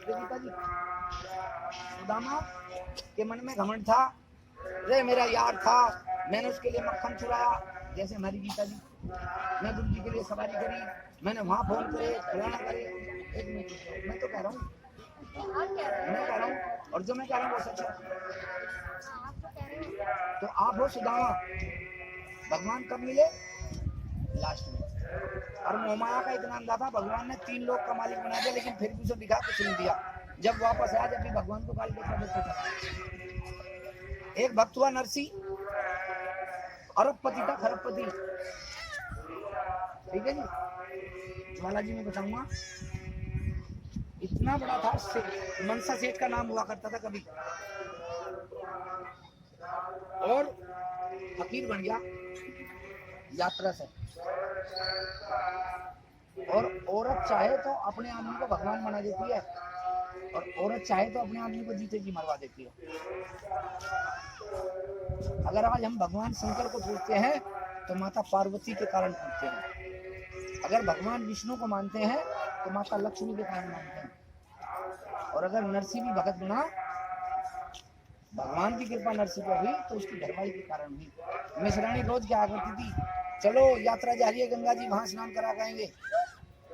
गीता जी, सुदामा के मन में घमंड था, रे मेरा यार था, मैंने उसके लिए मक्खन चुराया, जैसे हमारी गीता जी, मैं गुरु जी के लिए सवारी करी, मैंने वहां फोन करे, फलाना करे। एक मिनट, मैं तो कह रहा हूँ, मैं कह रहा हूँ, और जो मैं कह रहा हूँ वो सच है। तो आप हो सुदामा, भगवान कब मिले? लास्ट में। और मोहमाया का इतना अंधा था, भगवान ने 3 लोग का मालिक बना दिया, लेकिन फिर भी उसे दिखा कुछ नहीं दिया। जब वापस आया, जब भी भगवान को गाली देता था। एक भक्त हुआ नरसी, अरबपति था, खरबपति, ठीक है जी। ज्वाला जी में बताऊंगा, इतना बड़ा था, मनसा सेठ का नाम हुआ करता था कभी, और फकीर बन गया यात्रा से। और औरत चाहे तो अपने आदमी को भगवान बना देती है, और औरत चाहे तो अपने आदमी को जीते जी मरवा देती है। अगर आज हम भगवान शंकर को पूछते हैं तो माता पार्वती के कारण पूछते हैं, अगर भगवान विष्णु को मानते हैं तो माता लक्ष्मी के कारण मानते हैं, और अगर नरसिंह भी भगत बना, भगवान की कृपा नरसिंह पर हुई तो उसकी घरवाली के कारण हुई। मिश्राणी रोज क्या करती थी, चलो यात्रा जा रही है गंगा जी, वहां स्नान करा आएंगे।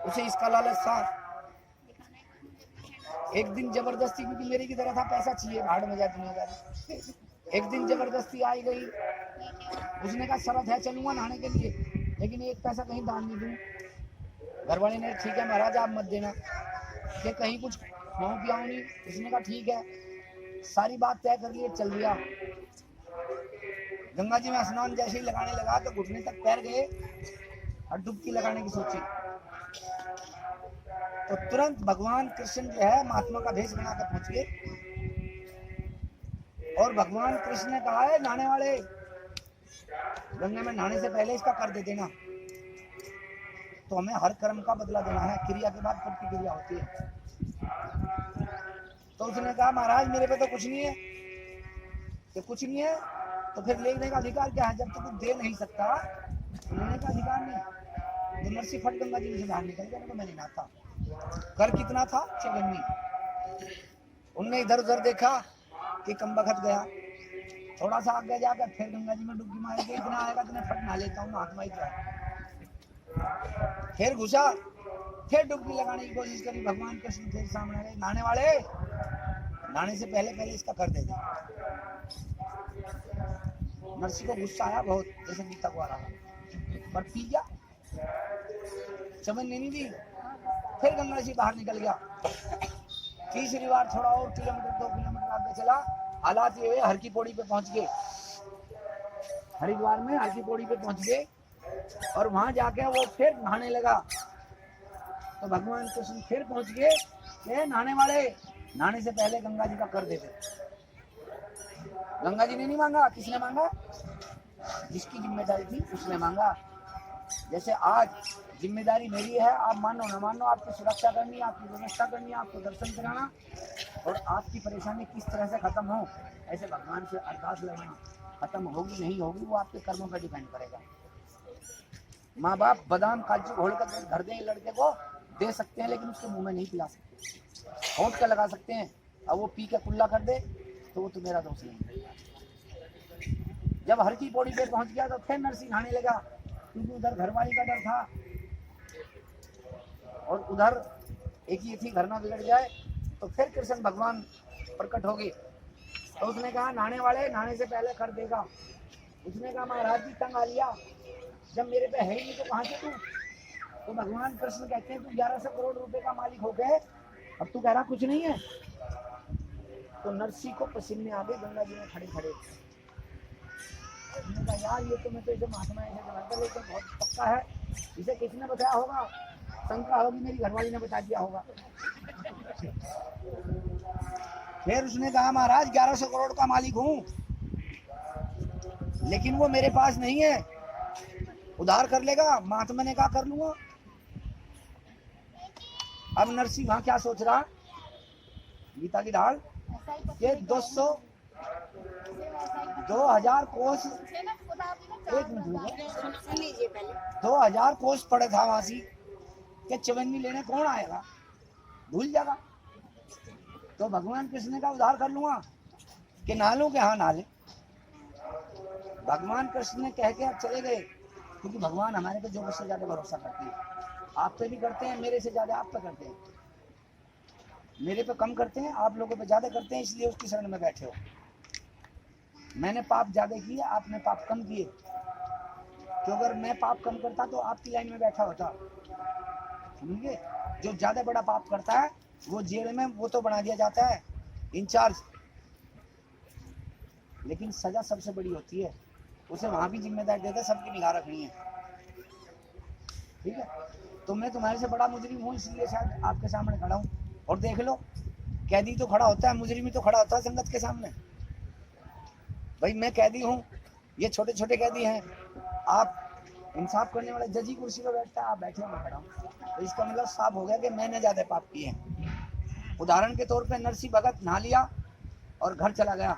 उसे इसका लालच था। एक दिन जबरदस्ती, क्योंकि मेरे की तरह था, पैसा चाहिए, भाड़ में जा दुनियादारी। एक दिन जबरदस्ती आई गई, उसने कहा शरत है चलूंगा नहाने के लिए, लेकिन एक पैसा कहीं दान नहीं दूं। घरवाले ने ठीक है महाराज आप मत देना, कि कहीं कुछ खाऊं पियाऊं नहीं। उसने कहा ठीक है, सारी बात तय कर लिए, चल दिया। गंगा जी में स्नान जैसे ही लगाने लगा तो घुटने तक पैर गए और डुबकी लगाने की सोची, तो तुरंत भगवान कृष्ण जो है महात्मा का भेष बनाकर पहुंच गए, और भगवान कृष्ण ने कहा है नहाने वाले, गंगा में नहाने से पहले इसका कर दे देना। तो हमें हर कर्म का बदला देना है, क्रिया के बाद प्रतिक्रिया होती है। तो उसने कहा महाराज मेरे पे तो कुछ नहीं है, कि कुछ नहीं है तो फिर लेने का अधिकार क्या है, जब तक कुछ दे नहीं सकता तो लेने का अधिकार नहीं। तो नरसी फट गंगा जी से बाहर निकल गया, तो मैं नहीं नहाता। कर कितना था, चवन्नी। उनने इधर उधर देखा कि कम बखत गया, थोड़ा सा आगे जाकर फिर गंगा जी में डुबकी मार के इतना आएगा तो मैं फट नहा लेता हूँ, महात्मा ही क्या। फिर घुसा, फिर डुबकी लगाने की कोशिश करी, भगवान कृष्ण फिर सामने आ गए, नहाने वाले नहाने से पहले पहले इसका कर दे दे। नरसी को गुस्सा आया बहुत, जैसे गीता को आ रहा, पर पी गया, समझ नहीं दी। फिर गंगा जी बाहर निकल गया, तीसरी बार थोड़ा और किलोमीटर 2 किलोमीटर आगे चला, हालात ये हुए हर की पौड़ी पे पहुंच गए, हरिद्वार में हर की पौड़ी पे पहुंच गए, और वहां जाके वो फिर नहाने लगा। तो भगवान कृष्ण फिर पहुंच गए, नहाने वाले नहाने से पहले गंगा जी का कर देते। गंगा जी ने नहीं मांगा, किसने मांगा? जिसकी जिम्मेदारी थी उसने मांगा। जैसे आज जिम्मेदारी मेरी है, आप मानो ना मानो, आपकी सुरक्षा करनी, आपकी व्यवस्था करनी, आपको दर्शन कराना, और आपकी परेशानी किस तरह से खत्म हो, ऐसे भगवान से अरदास लगाना। खत्म होगी नहीं होगी वो आपके कर्मों पर डिपेंड करेगा। माँ बाप बादाम काजू घोल कर घर दें लड़के को, दे सकते हैं, लेकिन उसके मुंह में नहीं पिला सकते, होंठ का लगा सकते हैं, अब वो पी के कुल्ला कर दे तो वो तो मेरा दोस्त नहीं। जब हर की पौड़ी पे पहुंच गया तो फिर नरसी नहाने लगा, क्योंकि उधर घरवाली का डर था, और उधर एक ही थी घर ना बिगड़ जाए। तो फिर कृष्ण भगवान प्रकट हो गए, तो उसने कहा नहाने वाले नहाने से पहले कर देगा। उसने कहा महाराज जी तंग आ लिया, जब मेरे पे है ही नहीं तो कहां से तू? तो भगवान कृष्ण कहते हैं तू 1100 करोड़ रुपए का मालिक हो गए, अब तू कह रहा कुछ नहीं है। तो नरसी को पसीने आ गए गंगा जी में खड़े खड़े। उसने कहा यार ये तो मैं तो इसे महात्मा ऐसे जानता, लेकिन बहुत पक्का है, इसे किसने बताया होगा? शंका होगी मेरी घरवाली ने बता दिया होगा। फिर उसने कहा महाराज 1100 करोड़ का मालिक हूं, लेकिन वो मेरे पास नहीं है, उधार कर लेगा? महात्मा ने कहा कर लूंगा। अब नरसिंह वहां क्या सोच रहा, गीता की ढाल के 2000 कोस, 2000 कोस पड़े था वासी के, चवन्नी लेने कौन आएगा, भूल जाएगा। तो भगवान कृष्ण का उद्धार कर लूंगा कि नहा लूं कि हाँ नहा ले। भगवान कृष्ण ने कह के अब चले गए, क्योंकि भगवान हमारे पे जो मुझसे ज्यादा भरोसा करते हैं, आप पे भी करते हैं, मेरे से ज्यादा आप पे करते हैं, मेरे पे कम करते हैं, आप लोगों पे ज्यादा करते हैं, इसलिए उसकी शरण में बैठे हो। मैंने पाप ज्यादा किए, आपने पाप कम किए। तो अगर मैं पाप कम करता तो आपकी लाइन में बैठा होता। समझिए, जो ज्यादा बड़ा पाप करता है वो जेल में वो तो बना दिया जाता है इंचार्ज, लेकिन सजा सबसे बड़ी होती है, उसे वहां भी जिम्मेदारी देता है, सबकी निगाह रखनी है। ठीक है, तो मैं तुम्हारे से बड़ा मुजरिम हूँ, इसलिए शायद आपके सामने खड़ा हूँ। और देख लो, कैदी तो खड़ा होता है, मुजरिम तो खड़ा होता है संगत के सामने। भाई मैं कैदी हूँ, ये छोटे छोटे कैदी हैं, आप इंसाफ करने वाले जज ही कुर्सी पर बैठता है, आप बैठे मैं खड़ा हूँ। तो इसका मतलब साफ हो गया कि मैंने ज्यादा पाप किए हैं। उदाहरण के तौर पे नरसिंह भगत नहा लिया और घर चला गया,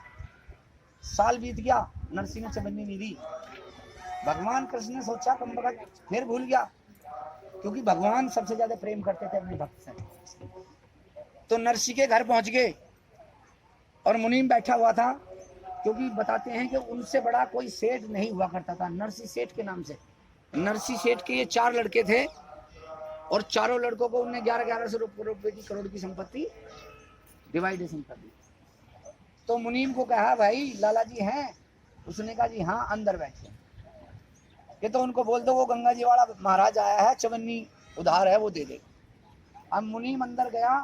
साल बीत गया, नरसिंह ने चवन्नी नहीं दी। भगवान कृष्ण ने सोचा कम भगत फिर भूल गया, क्योंकि भगवान सबसे ज्यादा प्रेम करते थे अपने भक्त से। तो नरसिंह के घर पहुंच गए और मुनीम बैठा हुआ था, क्योंकि बताते हैं कि उनसे बड़ा कोई सेठ नहीं हुआ करता था, नरसिंह सेठ के नाम से। नरसिंह सेठ के ये 4 लड़के थे और चारों लड़कों को उन्हें 1100 रुपए की करोड़ की संपत्ति डिवाइडेशन कर दी। तो मुनीम को कहा भाई लाला जी हैं? उसने कहा जी हाँ, अंदर बैठे। ये तो उनको बोल दो वो गंगा जी वाला महाराज आया है, चवन्नी उधार है वो दे दे। अब मुनीम अंदर गया,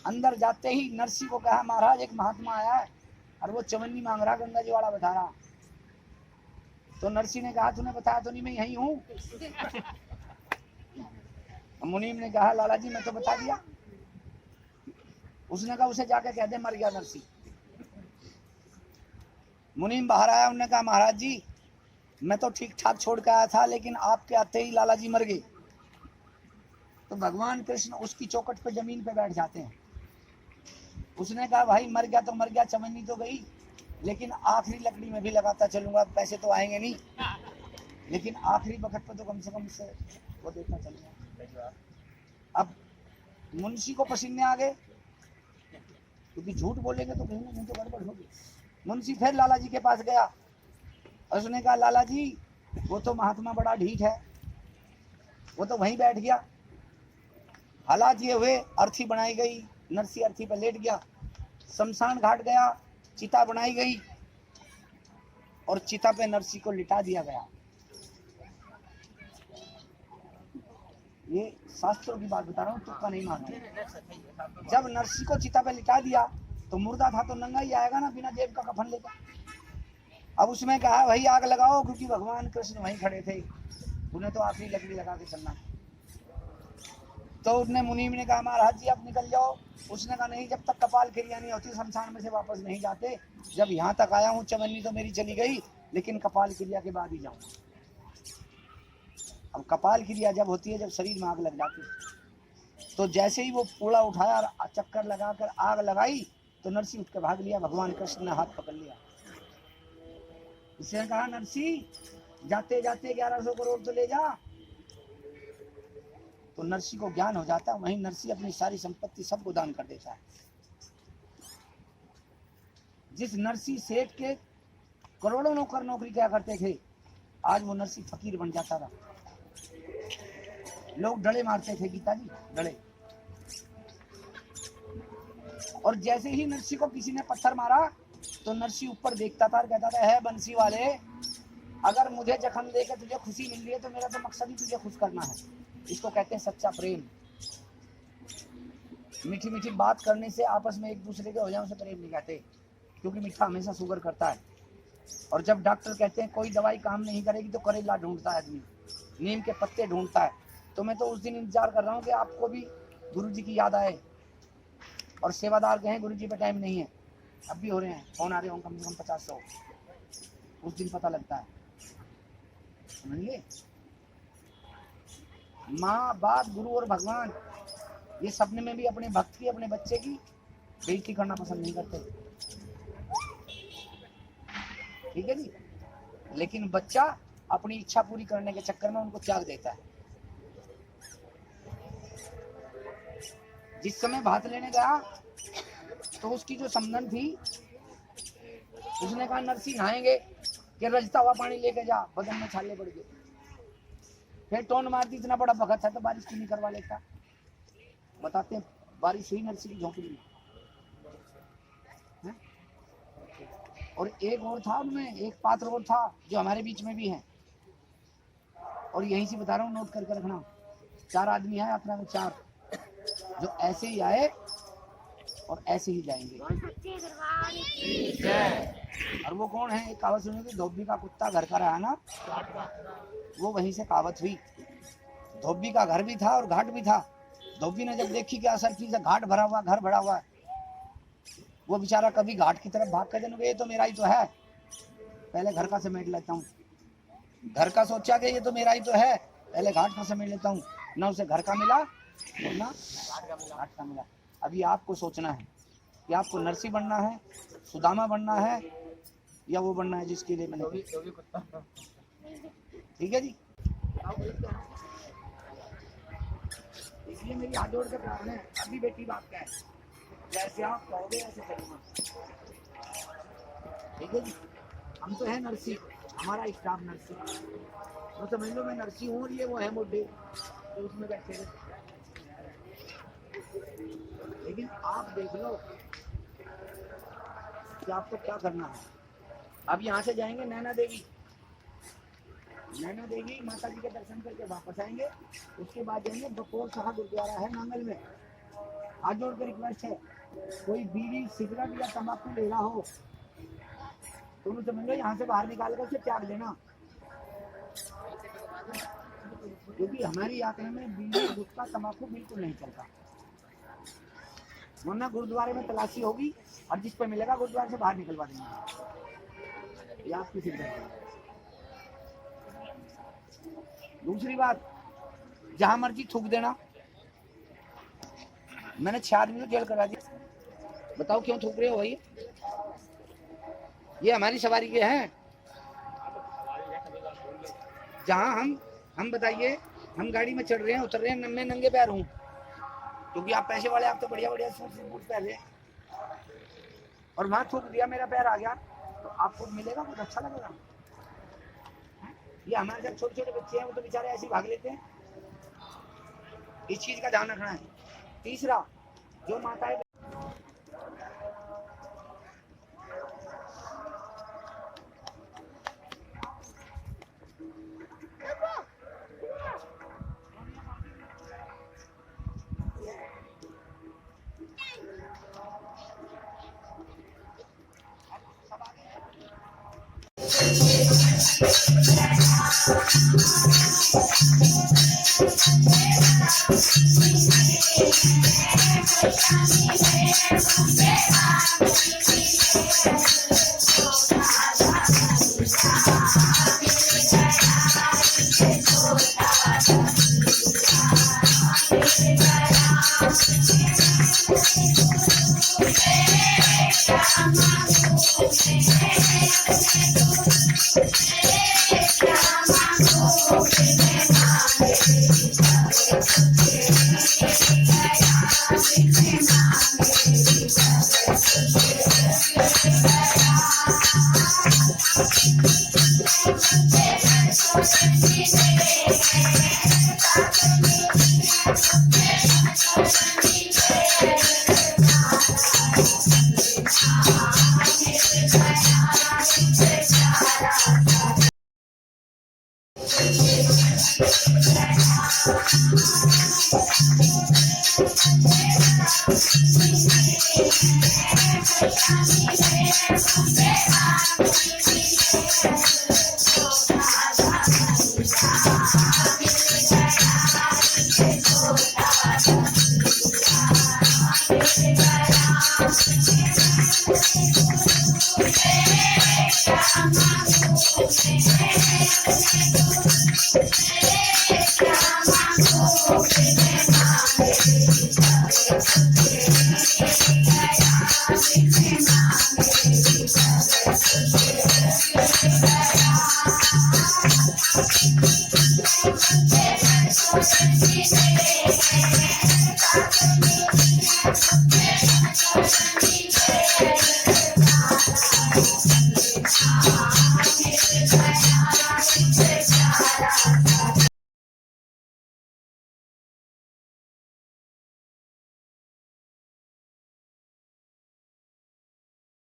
अंदर जाते ही नरसिंह को कहा महाराज एक महात्मा आया है और वो चवन्नी मांग रहा, गंगा जी वाला बता रहा। तो नरसिंह ने कहा तूने बताया तो नहीं, मैं यही हूँ। मुनीम ने कहा लाला जी मैं तो बता दिया। उसने कहा उसे जाके कह दे मर गया नरसिंह। मुनीम बाहर आया, उन्होंने कहा महाराज जी मैं तो ठीक ठाक छोड़ के आया था, लेकिन आपके आते ही लाला जी मर गए। तो भगवान कृष्ण उसकी चौखट पे जमीन पे बैठ जाते हैं। उसने कहा भाई मर गया तो मर गया, चवन्नी तो गई, लेकिन आखिरी लकड़ी में भी लगाता चलूंगा, पैसे तो आएंगे नहीं, लेकिन आखिरी वक्त पे तो कम से कम से वो देखना चलूंगा। अब मुंशी को पसीने आ गए, क्योंकि झूठ बोलेंगे तो कहीं ना कहीं तो गड़बड़ होगी। मुंशी फिर लाला जी के पास गया और उसने कहा लाला जी वो तो महात्मा बड़ा ढीठ है, वो तो वहीं बैठ गया। हालात ये हुए, अर्थी बनाई गई, नरसिंह अर्थी पर लेट गया, शमशान घाट गया, चिता बनाई गई और चिता पे नरसिंह को लिटा दिया गया। ये शास्त्रों की बात बता रहा हूँ, तुक्का नहीं मार रहा। जब नरसिंह को चिता पे लिटा दिया तो मुर्दा था तो नंगा ही आएगा ना, बिना जेब का कफन लेकर। अब उसमें कहा भाई आग लगाओ, क्योंकि भगवान कृष्ण वहीं खड़े थे, उन्हें तो आखिरी लकड़ी लगा के चलना। तो उसने मुनीम ने कहा महाराज जी आप निकल जाओ। उसने कहा नहीं, जब तक कपाल क्रिया नहीं होती शमशान में से वापस नहीं जाते। जब यहाँ तक आया हूँ, चवन्नी तो मेरी चली गई, लेकिन कपाल क्रिया के बाद ही जाऊँ। अब कपाल क्रिया जब होती है, जब शरीर में आग लग जाती है। तो जैसे ही वो पूड़ा उठाया और चक्कर लगाकर आग लगाई तो नरसिंह उठ के भाग लिया। भगवान कृष्ण ने हाथ पकड़ लिया। उसने कहा नरसिंह जाते जाते 1100 करोड़ तो ले जा। तो नरसिंह को ज्ञान हो जाता है, वहीं नरसिंह अपनी सारी संपत्ति सबको दान कर देता है। जिस नरसिंह सेठ के करोड़ों नौकर नौकरी किया करते थे, आज वो नरसिंह फकीर बन जाता था। लोग डले मारते थे, गीता जी डले। और जैसे ही नरसिंह को किसी ने पत्थर मारा तो नरसिंह ऊपर देखता था और कहता था है बंसी वाले, अगर मुझे जख्म देकर तुझे खुशी मिल रही है तो मेरा तो मकसद ही तुझे खुश करना है। इसको कहते हैं सच्चा प्रेम। मीठी मीठी बात करने से आपस में एक दूसरे के हो जाए उसे प्रेम नहीं कहते, क्योंकि मीठा हमेशा शुगर करता है। और जब डॉक्टर कहते हैं कोई दवाई काम नहीं करेगी तो करेला ढूंढता है आदमी, नीम के पत्ते ढूंढता है। तो मैं तो उस दिन इंतजार कर रहा हूँ कि आपको भी गुरु जी की याद आए। और सेवादार कहें गुरु जी पे टाइम नहीं है, अब भी हो रहे हैं, फोन आ रहे हों कम से कम 50-100, उस दिन पता लगता है। समझिए, माँ बाप गुरु और भगवान ये सपने में भी अपने भक्त की, अपने बच्चे की बेइज्जती करना पसंद नहीं करते। ठीक है जी, लेकिन बच्चा अपनी इच्छा पूरी करने के चक्कर में उनको त्याग देता है। जिस समय भात लेने गया तो उसकी जो समधन थी उसने कहा नरसी नहाएंगे कि रजता हुआ पानी लेके जा, बदन में छाले पड़ गए। फिर टोन मारती, इतना बड़ा भगत है तो बारिश क्यों नहीं करवा लेता। बताते हैं बारिश हुई नरसी की झोंपड़ी में। और एक और था उनमें, एक पात्र और था जो हमारे बीच में भी है, और यहीं से बता रहा हूँ, नोट करके रखना। 4 आदमी है यात्रा में, 4 जो ऐसे ही आए और ऐसे ही जाएंगे। और वो कौन है? एक कहावत सुनी थी, धोबी का कुत्ता घर का रहा ना, वो वहीं से कहावत हुई। धोबी का घर भी था और घाट भी था। धोबी ने जब देखी कि असर चीज है, घाट भरा हुआ, घर भरा हुआ है, वो बेचारा कभी घाट की तरफ भाग कर जाने, ये तो मेरा ही तो है, पहले घर का समेट लेता हूँ। घर का सोचा कि ये तो मेरा ही तो है, पहले घाट का समेट लेता हूँ। ना उसे घर का मिला ना घाट का मिला। अभी आपको सोचना है कि आपको नरसी बनना है, सुदामा बनना है, या वो बनना है जिसके लिए मैंने। ठीक है जी। इसलिए मेरी हाथ जोड़ के प्रार्थना है, अभी बेटी बात का है, जैसे आप कहोगे ऐसे चलूंगा। ठीक है जी। हम तो है नरसी, हमारा स्टाफ नरसी, तो समझ लो मैं नरसी हूँ और ये वो है मोटे, तो उसमें बैठे रहे। लेकिन आप देख लो कि आपको क्या करना है। अब यहाँ से जाएंगे नैना देवी, नैना देवी माता जी के दर्शन करके वापस आएंगे। उसके बाद जाएंगे बपोर शाह गुरुद्वारा है नांगल में। हाथ जोड़ कर रिक्वेस्ट है, कोई बीड़ी सिगरेट या तंबाकू ले रहा हो तो उन्हें समझ लो यहाँ से बाहर निकाल कर उसे त्याग देना, क्योंकि हमारी यात्रा में बीड़ी गुटखा तंबाकू बिल्कुल नहीं चलता। वरना गुरुद्वारे में तलाशी होगी और जिस पर मिलेगा गुरुद्वारे से बाहर निकलवा देंगे। ये आपकी सिद्धि है। दूसरी बात, जहां मर्जी थूक देना। मैंने 6 आदमी को जेल करा दिया, बताओ क्यों थूक रहे हो भाई? ये हमारी सवारी के हैं। जहां हम बताइए, हम गाड़ी में चढ़ रहे हैं, उतर रहे हैं, मैं नंगे पैर हूं, क्योंकि आप पैसे वाले, आप तो बढ़िया बढ़िया बूट पहले, और वहां थूक दिया, मेरा पैर आ गया, तो आपको मिलेगा कुछ अच्छा लगेगा? ये हमारे साथ छोटे छोटे बच्चे हैं, वो तो बेचारे ऐसे भाग लेते हैं। इस चीज का ध्यान रखना है। तीसरा, जो माताएं